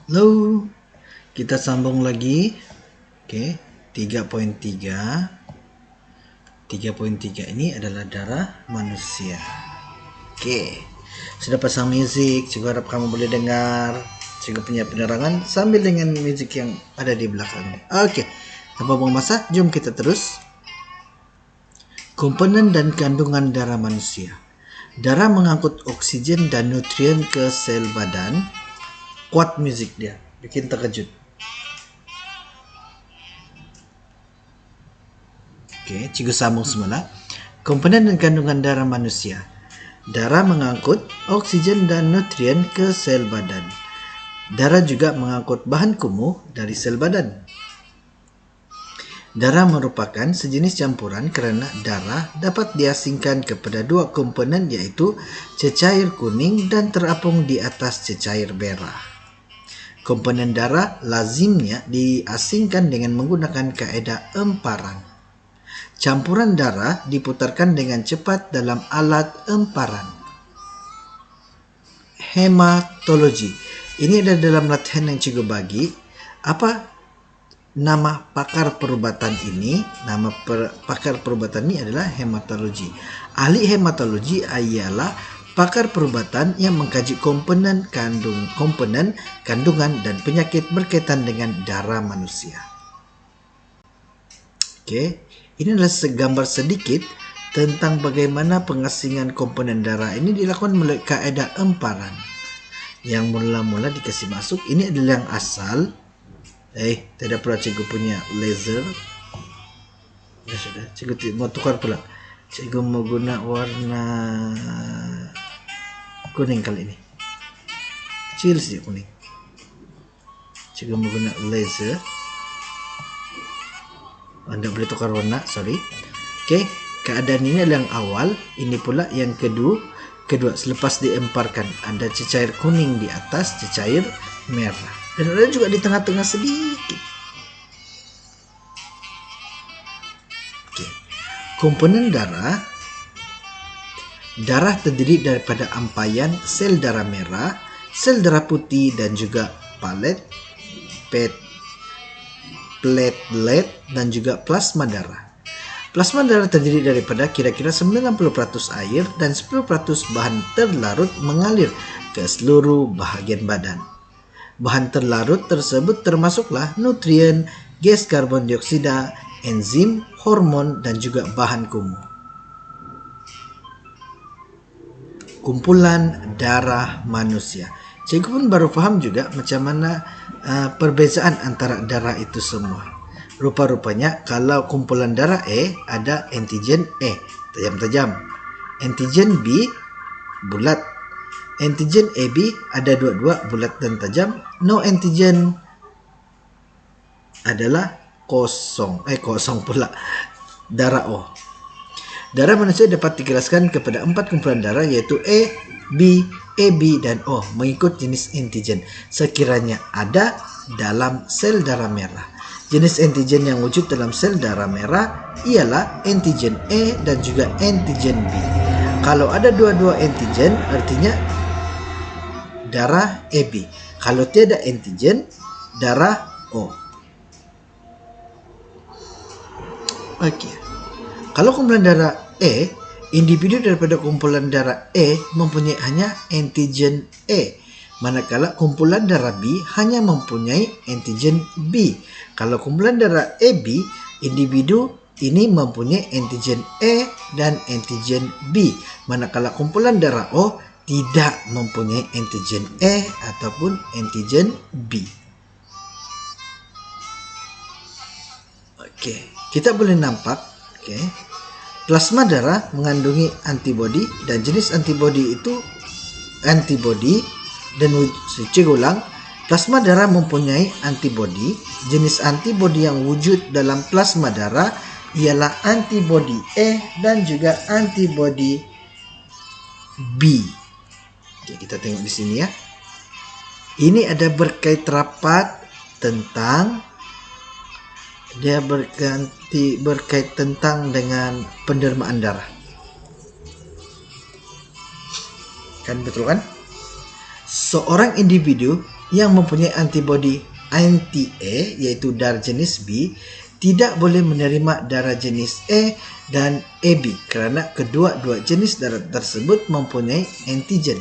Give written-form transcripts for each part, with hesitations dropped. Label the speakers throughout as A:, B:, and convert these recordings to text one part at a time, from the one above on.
A: Halo, kita sambung lagi. Oke, 3.3. 3.3 ini adalah darah manusia. Oke, sudah pasang musik. Cikgu harap kamu boleh dengar. Cikgu punya penerangan sambil dengan musik yang ada di belakangnya. Oke, tanpa buang masa, jom kita terus. Komponen dan kandungan darah manusia. Darah mengangkut oksigen dan nutrien ke sel badan. Kuat musik dia, bikin terkejut. Oke, cikgu sambung semula. Komponen dan kandungan darah manusia. Darah mengangkut oksigen dan nutrien ke sel badan. Darah juga mengangkut bahan kumuh dari sel badan. Darah merupakan sejenis campuran kerana darah dapat diasingkan kepada dua komponen iaitu cecair kuning dan terapung di atas cecair merah. Komponen darah lazimnya diasingkan dengan menggunakan kaedah emparan. Campuran darah diputarkan dengan cepat dalam alat emparan. Hematologi. Ini ada dalam latihan yang cikgu bagi. Apa nama pakar perubatan ini? Nama pakar perubatan ini adalah hematologi. Ahli hematologi ialah pakar perubatan yang mengkaji komponen, kandungan dan penyakit berkaitan dengan darah manusia. Oke, ini adalah segambar sedikit tentang bagaimana pengasingan komponen darah ini dilakukan melalui kaedah emparan. Yang mula-mula dikasih masuk, ini adalah yang asal. Tidak perlu cikgu punya laser. Ya sudah, cikgu mau tukar pula. Cikgu mau guna warna kuning kali ini, kecil saja kuning. Cikgu menggunakan laser. Anda boleh tukar warna, sorry. Oke, keadaan ini adalah yang awal. Ini pula yang kedua. Selepas diemparkan, ada cecair kuning di atas, cecair merah, dan ada juga di tengah-tengah sedikit. Oke, komponen darah. Darah terdiri daripada ampaian sel darah merah, sel darah putih dan juga platelet dan juga plasma darah. Plasma darah terdiri daripada kira-kira 90% air dan 10% bahan terlarut mengalir ke seluruh bahagian badan. Bahan terlarut tersebut termasuklah nutrien, gas karbon dioksida, enzim, hormon dan juga bahan kumuh. Kumpulan darah manusia. Cikgu pun baru faham juga macam mana perbezaan antara darah itu semua. Rupa-rupanya kalau kumpulan darah A ada antigen A, tajam-tajam. Antigen B, bulat. Antigen AB ada dua-dua, bulat dan tajam. No antigen adalah kosong pula. Darah O. Darah manusia dapat dijelaskan kepada 4 kumpulan darah iaitu A, B, AB dan O mengikut jenis antigen sekiranya ada dalam sel darah merah. Jenis antigen yang wujud dalam sel darah merah ialah antigen A dan juga antigen B. Kalau ada dua-dua antigen artinya darah AB. Kalau tiada antigen, darah O. Okey. Kalau kumpulan darah A, individu daripada kumpulan darah A mempunyai hanya antigen A, manakala kumpulan darah B hanya mempunyai antigen B. Kalau kumpulan darah AB, individu ini mempunyai antigen A dan antigen B, manakala kumpulan darah O tidak mempunyai antigen A ataupun antigen B. Okey, kita boleh nampak, plasma darah mengandungi antibodi dan jenis antibodi itu dan cikgu ulang, plasma darah mempunyai antibodi. Jenis antibodi yang wujud dalam plasma darah ialah antibodi A dan juga antibodi B. Oke, kita tengok di sini ya. Ini ada berkait rapat tentang berkait tentang dengan pendermaan darah. Kan betul kan? Seorang individu yang mempunyai antibodi anti-A yaitu darah jenis B tidak boleh menerima darah jenis A dan AB kerana kedua-dua jenis darah tersebut mempunyai antigen.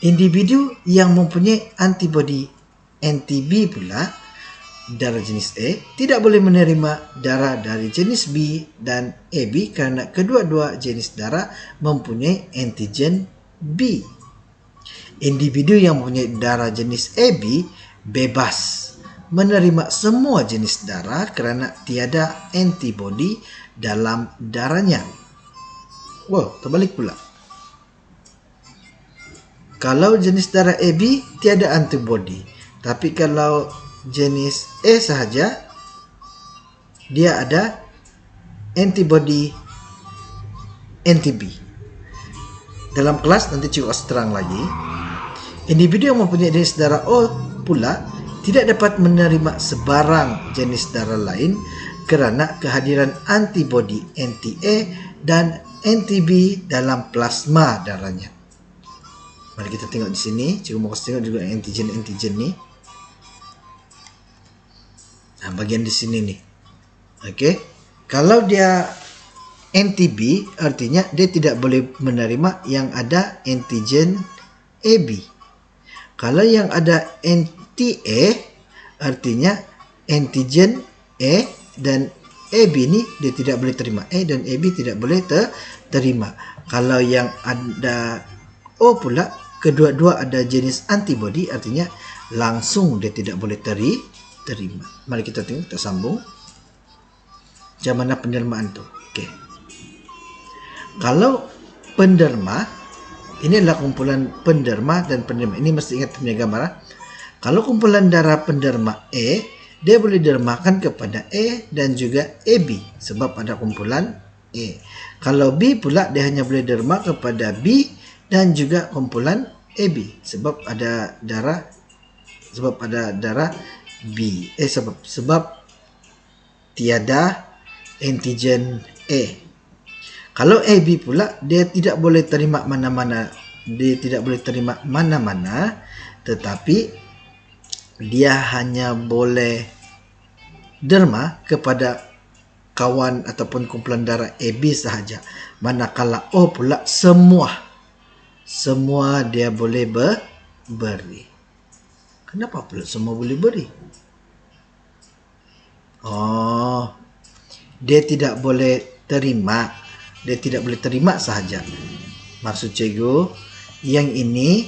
A: Individu yang mempunyai antibodi anti-B pula darah jenis A tidak boleh menerima darah dari jenis B dan AB kerana kedua-dua jenis darah mempunyai antigen B. Individu yang mempunyai darah jenis AB bebas menerima semua jenis darah kerana tiada antibodi dalam darahnya. Wow, terbalik pula. Kalau jenis darah AB tiada antibodi, tapi kalau jenis A sahaja dia ada antibodi anti-B. Dalam kelas nanti cikgu akan terang lagi. Individu yang mempunyai jenis darah O pula tidak dapat menerima sebarang jenis darah lain kerana kehadiran antibodi anti-A dan anti-B dalam plasma darahnya. Mari kita tengok di sini. Cikgu mau kasih tengok juga antigen ni. Nah, bagian di sini nih. Okey. Kalau dia anti-B artinya dia tidak boleh menerima yang ada antigen AB. Kalau yang ada anti-A artinya antigen A dan AB ni dia tidak boleh terima. A dan AB tidak boleh terima. Kalau yang ada O pula kedua-dua ada jenis antibodi artinya langsung dia tidak boleh terima. Mari kita tengok, kita sambung. Macam mana pendermaan tu? Okey. Kalau penderma, ini adalah kumpulan penderma dan penderma. Ini mesti ingat punya gambar. Kalau kumpulan darah penderma A, dia boleh dermakan kepada A dan juga AB sebab ada kumpulan A. Kalau B pula dia hanya boleh derma kepada B dan juga kumpulan AB sebab ada darah B. Sebab tiada antigen A. Kalau AB pula dia tidak boleh terima mana-mana, tetapi dia hanya boleh derma kepada kawan ataupun kumpulan darah AB sahaja. Manakala O pula semua dia boleh beri. Kenapa pula semua boleh beri? Oh, dia tidak boleh terima. Dia tidak boleh terima sahaja. Maksud cikgu, yang ini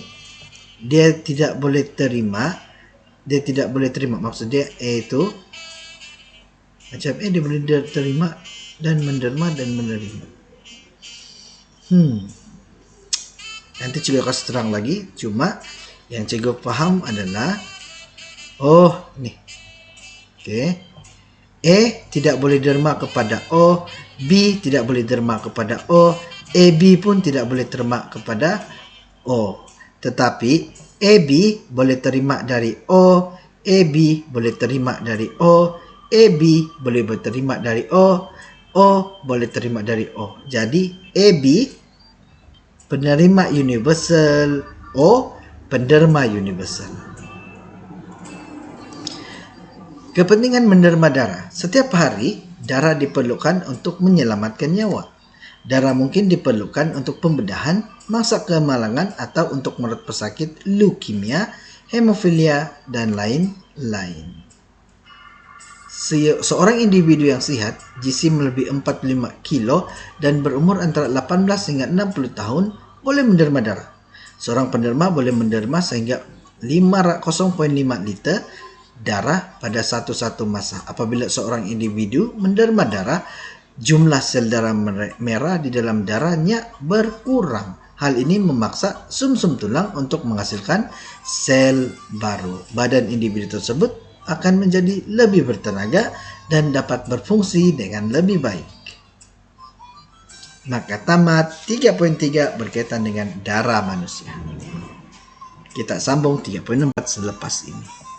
A: dia tidak boleh terima. Dia tidak boleh terima. Maksud dia A itu macam A dia boleh terima dan menderma dan menerima. Nanti cikgu akan terang lagi. Cuma yang cikgu faham adalah ni. Okey. A tidak boleh derma kepada O, B tidak boleh derma kepada O, AB pun tidak boleh terima kepada O. Tetapi AB boleh terima dari O, AB boleh terima dari O, AB boleh berterima dari O, O boleh terima dari O. Jadi AB penerima universal, O penderma universal. Kepentingan menderma darah. Setiap hari, darah diperlukan untuk menyelamatkan nyawa. Darah mungkin diperlukan untuk pembedahan, masa kemalangan atau untuk merawat pesakit leukemia, hemofilia, dan lain-lain. Seorang individu yang sihat, GC melebihi 45 kilo dan berumur antara 18 hingga 60 tahun boleh menderma darah. Seorang penderma boleh menderma sehingga 0.5 liter darah pada satu masa. Apabila seorang individu menderma darah, jumlah sel darah merah di dalam darahnya berkurang. Hal ini memaksa sumsum tulang untuk menghasilkan sel baru. Badan individu tersebut akan menjadi lebih bertenaga dan dapat berfungsi dengan lebih baik. Maka tamat 3.3 berkaitan dengan darah manusia. Kita sambung 3.4 selepas ini.